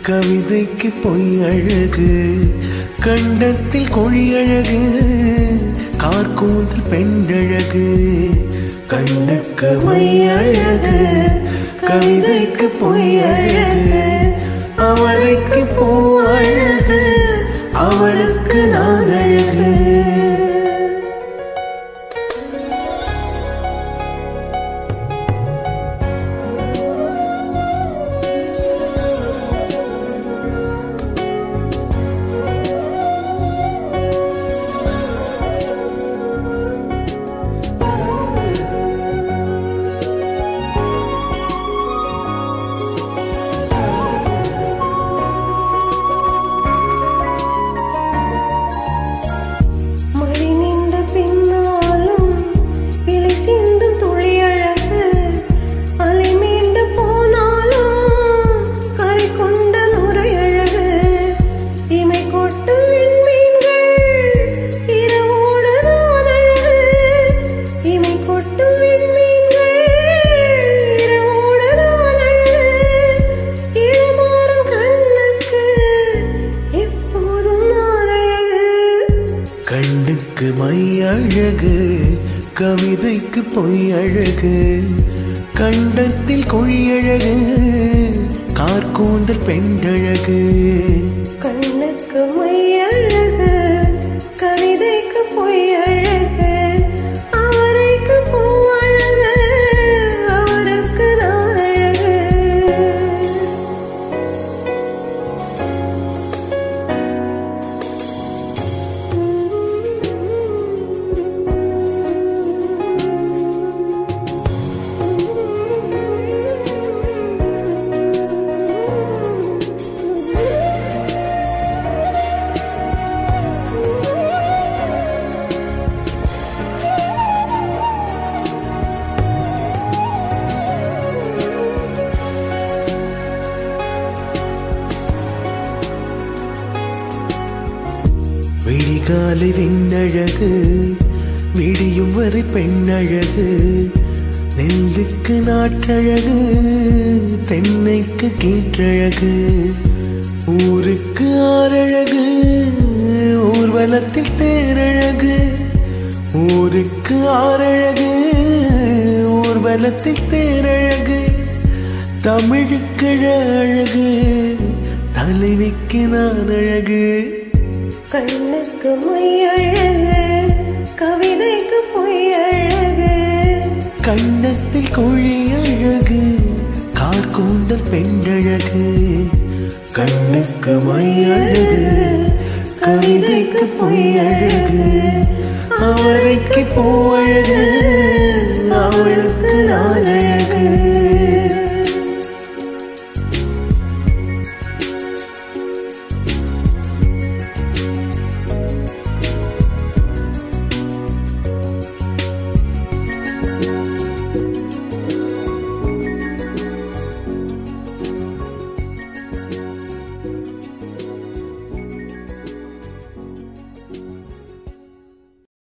கவிதைக்கு பொய் அழகு கண்டத்தில் கொழி அழகு கார்கூந்தல் பெண்ணழகு கண்ணுக்கு மை அழகு கவிதைக்கு பொய் அழகு அவளுக்கு பூ அழகு அவளுக்கு நான் அழகு கண்ணுக்கு மை அழகு கவிதைக்கு பொய் அழகு கண்டத்தில் கொழி அழகு கார்கூந்தல் பெண்ணழகு கண்ணுக்கு மை அழகு கவிதைக்கு பொய் அழகு அவருக்கு பூ அழகு அவருக்கு நான் அழகு விடிகாலை விண்ணழகு விடியும் வரை பெண்ணழகு நெல்லுக்கு நாற்றழகு தென்னைக்கு கீற்றழகு ஊருக்கு ஆறழகு ஊர்வலத்தில் தேரழகு ஊருக்கு ஆறழகு ஊர்வலத்தில் தேரழகு தமிழுக்கு அழகு தலைவிக்கு நான் அழகு கண்ணுக்கு மை அழகு கவிதைக்கு பொய் அழகு கண்ணத்தில் கொழி அழகு கார்கூந்தல் பெண்ணழகு கண்ணுக்கு மை அழகு கவிதைக்கு பொய் அழகு அவளுக்கு பூ அழகு அவளுக்கு நான் அழகு